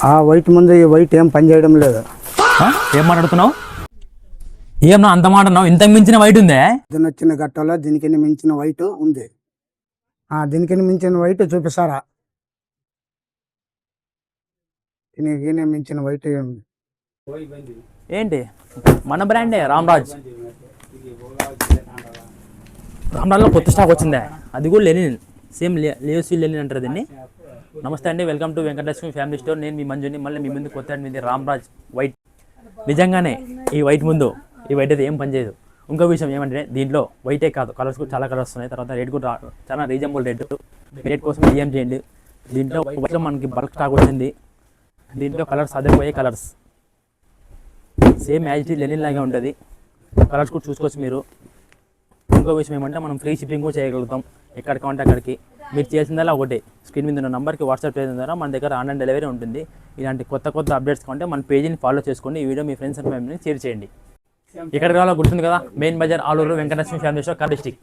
ఆ వైట్ ముందు ఈ వైట్ ఏం పని చేయడం లేదు. ఏం మాట్లాడుతున్నావు? ఏం అంత మాట్లాడున్నావు? ఇంతకు మించిన వైట్ ఉందే? దీని వచ్చిన గట్టలో దీనికి మించిన వైట్ ఉంది. దీనికి మించిన వైట్ చూపిస్తారా? దీనికి మించిన వైట్ ఉంది. ఏంటి మన బ్రాండే రామ్రాజ్. రామ్రాజ్లో కొత్త స్టాక్ వచ్చిందే, అది కూడా లెనిన్. సేమ్ లియోసి లెనిన్ అంటారు దీన్ని. నమస్తే అండి, welcome to Venkatalakshmi family store. నేను మీ మంజుని. మళ్ళీ మీ ముందు కొత్త మీది రామ్రాజ్ వైట్. నిజంగానే ఈ వైట్ ముందు ఈ వైట్ అయితే ఏం పనిచేయదు. ఇంకో విషయం ఏమంటే దీంట్లో వైటే కాదు, కలర్స్ కూడా చాలా కలర్స్ ఉన్నాయి. తర్వాత రేట్ కూడా చాలా రీజనబుల్ రేట్ కోసం ఏం చేయండి. దీంట్లో వైట్లో మనకి బల్క్ స్టాక్ వచ్చింది. దీంట్లో కలర్స్ అదిరిపోయే colours, same as it linen లాగే ఉంటుంది. కలర్స్ కూడా చూసుకోవచ్చు మీరు. ఇంకో విషయం ఏమంటే మనం ఫ్రీ షిప్పింగ్ కూడా చేయగలుగుతాం ఎక్కడికి అంటే అక్కడికి. మీరు చేసిందల్లా ఒకటే, స్క్రీన్ మీద ఉన్న నెంబర్కి వాట్సాప్ చేయడం ద్వారా మన దగ్గర ఆన్లైన్ డెలివరీ ఉంటుంది. ఇలాంటి కొత్త అప్డేట్స్ కంటే మన పేజీని ఫాలో చేసుకోండి. ఈ వీడియో మీ ఫ్రెండ్స్ అండ్ ఫ్యామిలీని షేర్ చేయండి. ఎక్కడికి రావాలో గుర్తుంది కదా, main Bazar, Aluru, Venkatalakshmi family store, Kadapa district.